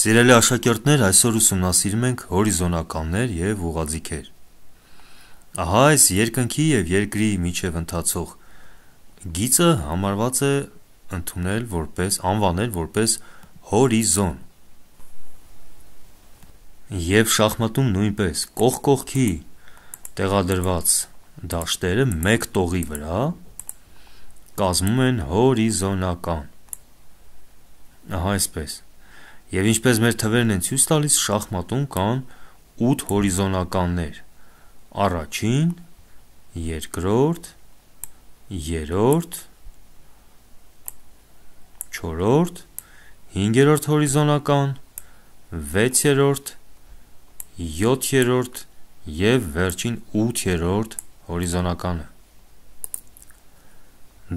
Սիրելի աշակերտներ, այսօր ուսումնասիրում ենք հորիզոնականներ եւ ուղղաձիգեր։ Ահա այս երկնքի եւ երկրի միջև ընթացող գիծը համարված է անվանել որպես հորիզոն։ Եվ շախմատում նույնպես կողք կողքի տեղադրված դաշտերը մեկ տողի վրա կազմում են հորիզոնական։ Ահա այսպես։ Եվ ինչպես մեր թվերն են ցույց տալիս, շախմատում կան 8 հորիզոնականներ. առաջին, երկրորդ, երրորդ, չորրորդ, հինգերորդ հորիզոնական, 6-րդ, 7-րդ եւ վերջին 8-րդ հորիզոնականը։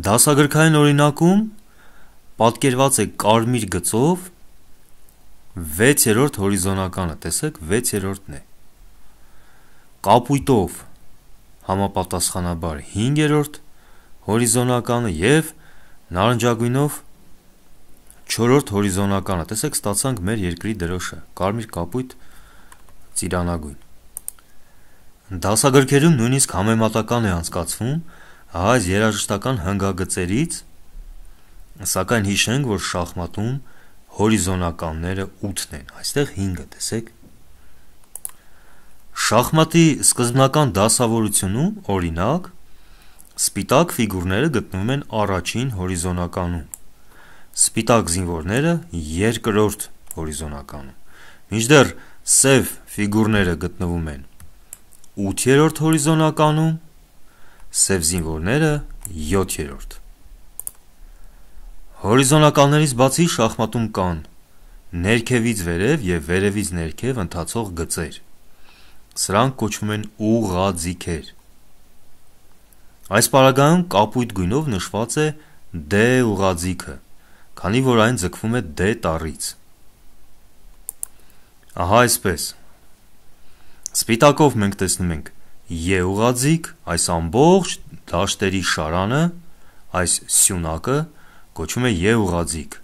Դասագրքային օրինակում պատկերված է կարմիր գծով 6-րդ հորիզոնականը, տեսեք 6-րդն է։ Կապույտով համապատասխանաբար 5-րդ հորիզոնականը եւ նարնջագույնով 4-րդ հորիզոնականը, տեսեք ստացանք մեր երկրի դրոշը, կարմիր կապույտ ծիրանագույն։ Դասագրքերում նույնիսկ համեմատական է անցկացվում այս երաժշտական հնգագծերից, սակայն հիշենք, որ շախմատում հորիզոնականները 8-ն են, այստեղ 5-ը, տեսեք։ Շախմատի սկզբնական դասավորությունում, օրինակ, սպիտակ ֆիգուրները գտնվում են առաջին հորիզոնականում, սպիտակ զինվորները երկրորդ հորիզոնականում, մինչդեռ սև ֆիգուրները գտնվում են 8-րդ հորիզոնականում, սև զինվորները 7-րդ։ Հորիզոնականներից բացի շախմատում կան ներքևից վերև եւ վերևից ներքև ընթացող գծեր։ Սրանք կոչվում են ուղղաձիգեր։ Այս պարագայում կապույտ գույնով նշված է D ուղղաձիգը, քանի որ այն ձգվում է D տառից։ Ահա այսպես։ Սպիտակով մենք տեսնում ենք E ուղղաձիգ, այս ամբողջ դաշտերի շարանը, այս սյունակը կոչվում է E ուղղաձիգ,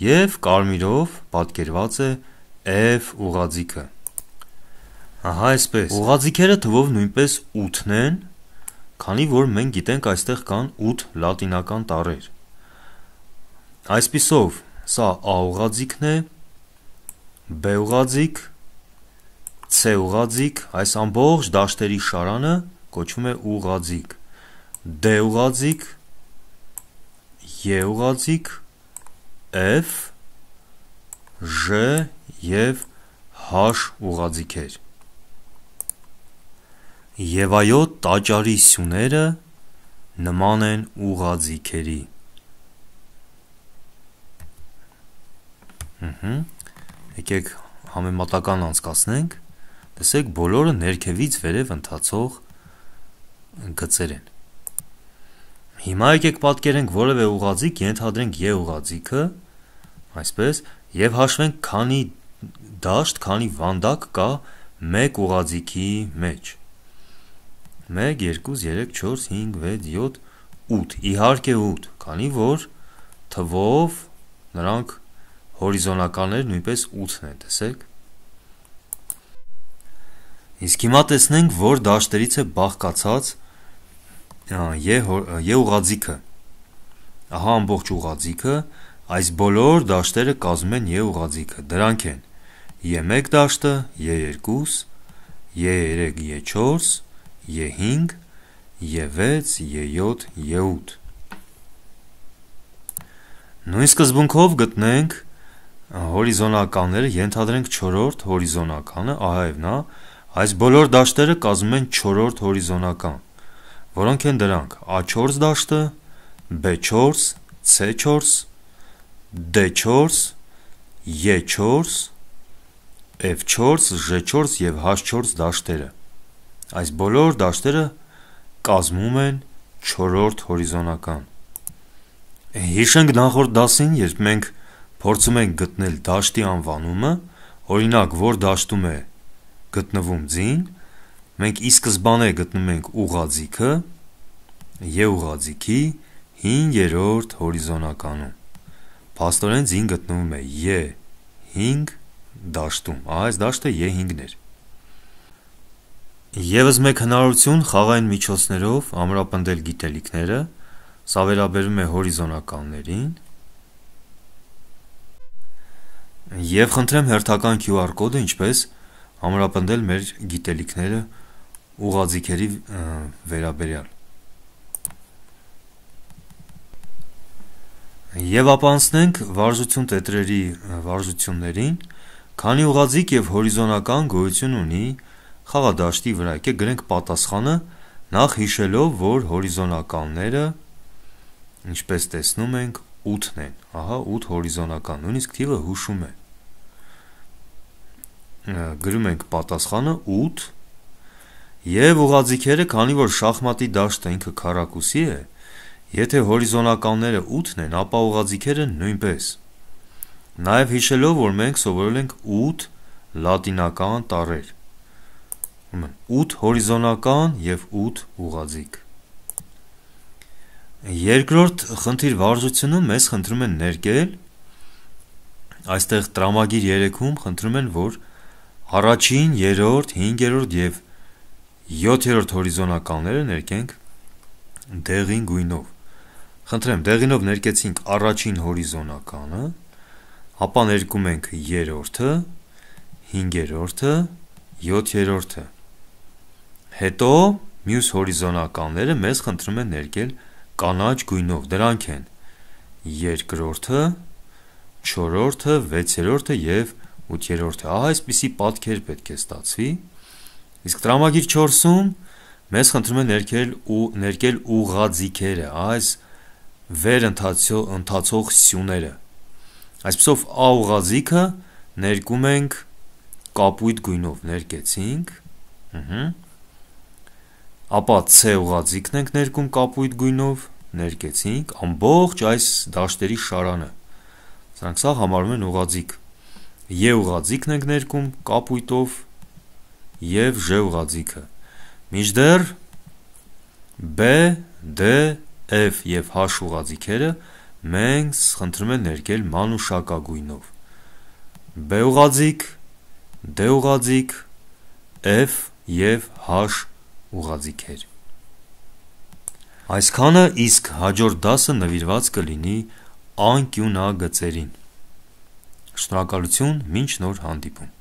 եւ կարմիրով պատկերված է F ուղղաձիգը։ Ահա այսպես։ Ուղղաձիգերը թվով նույնպես 8-ն են, քանի որ մենք գիտենք այստեղ կան 8 լատինական տառեր։ Այսպիսով, սա A ուղղաձիգն է, B ուղղաձիգ, C ուղղաձիգ, այս ամբողջ դաշտերի շարանը կոչվում է ուղղաձիգ, D ուղղաձիգ, E ուղղաձիգ, F, J եւ H ուղղաձիգեր։ Եվ այո, տաճարի սյուները նման են ուղղաձիգերի։ Եկեք համեմատական անցկացնենք, տեսեք բոլորը ներքևից վերև ընթացող գծեր են։ Հիմա եկեք պատկերենք որևէ ուղղաձիգ, ենթադրենք E ուղղաձիգը, այսպես, եւ հաշվենք քանի դաշտ, քանի վանդակ կա մեկ ուղղաձիգի մեջ։ 1, 2, 3, 4, 5, 6, 7, 8, իհարկե 8, քանի որ թվով նրանք հորիզոնականներ նույնպես 8-ն են, տեսեք։ Իսկ հիմա տեսնենք, որ դաշտերից է բաղկացած E ուղղաձիգը։ Ահա ամբողջ ուղղաձիգը, այս բոլոր դաշտերը կազմում են E ուղղաձիգը, դրանք են E1 դաշտը, E2, E3, E4, E5, E6, E7, E8։ Նույն սկզբունքով գտնենք հորիզոնականները, ենթադրենք 4-րդ հորիզոնականը, ահա եւ նա, այս բոլոր դաշտերը կազմում են 4-րդ հորիզոնական, որոնք են դրանք A4 դաշտը, B4, C4, D4, E4, F4, G4 եւ H4 դաշտերը։ Այս բոլոր դաշտերը կազմում են 4-րդ հորիզոնական։ Հիշենք նախորդ դասին, երբ մենք փորձում ենք գտնել դաշտի անվանումը, օրինակ, որ դաշտում է գտնվում ձին, մենք ի սկզբանե գտնում ենք ուղղաձիգը, E ուղղաձիգի 5-րդ հորիզոնականում։ Փաստորեն ձին գտնվում է E5 դաշտում, այս դաշտը E5-ն էր։ Եվս մեկ հնարավորություն խաղային միջոցներով ամրապնդել գիտելիքները, սա վերաբերում է հորիզոնականներին, եւ խնդրեմ հերթական QR կոդը ինչպես ամրապնդել մեր գիտելիքները ուղղաձիգերի վերաբերյալ։ Եվ ապա անցնենք վարժություն տետրերի վարժություններին, քանի ուղղաձիգ եւ հորիզոնական գոյություն ունի խաղադաշտի վրա, եկեք գրենք պատասխանը, նախ հիշելով, որ հորիզոնականները, ինչպես տեսնում ենք, 8-ն են, ահա 8 հորիզոնական, նույնիսկ թիվը հուշում է։ Գրում ենք պատասխանը 8 եւ ուղղաձիգերը, քանի որ շախմատի դաշտը ինքը քառակուսի է, եթե հորիզոնականները 8-ն են, ապա ուղղաձիգերը նույնպես։ Նաեւ հիշելով, որ մենք սովորել ենք 8 լատինական տառեր։ 8 հորիզոնական եւ 8 ուղղաձիգ։ Երկրորդ խնդիր վարժությունում մեզ խնդրում են ներկել, այստեղ տրամագիր 3-ում խնդրում են, որ առաջին, երրորդ, 5-րդ եւ 7-րդ հորիզոնականները ներկենք դեղին գույնով։ Խնդրեմ, դեղինով ներկեցինք առաջին հորիզոնականը, ապա ներկում ենք երրորդը, 5-րդը, 7-րդը։ Հետո մյուս հորիզոնականները մեզ խնդրում են ներկել կանաչ գույնով, դրանք են երկրորդը, 4-րդը, 6-րդը եւ 8-րդը։ Ահա այսպիսի պատկեր պետք է ստացվի։ Իսկ տրամագիր 4-ում մեզ խնդրում են ներկել ուղղաձիգերը, այս վեր ընթացող սյուները։ Այսպիսով A ուղղաձիգը ներկում ենք կապույտ գույնով, ներկեցինք, ապա C ուղղաձիգն ենք ներկում կապույտ գույնով, ներկեցինք, ամբողջ այս դաշտերի շարանը, սրանք սա համարվում են ուղղաձիգ։ E ուղղաձիգն ենք ներկում կապույտով եւ Ž ուղղաձիգը։ Մինչդեռ B, D, F եւ H ուղղաձիգերը մենք խնդրում են ներկել մանուշակագույնով։ B ուղղաձիգ, D ուղղաձիգ, F եւ H ուղղաձիգեր։ Այսքանը, իսկ հաջորդ դասը նվիրված կլինի անկյունագծերին։ Շնորհակալություն, մինչ նոր հանդիպում։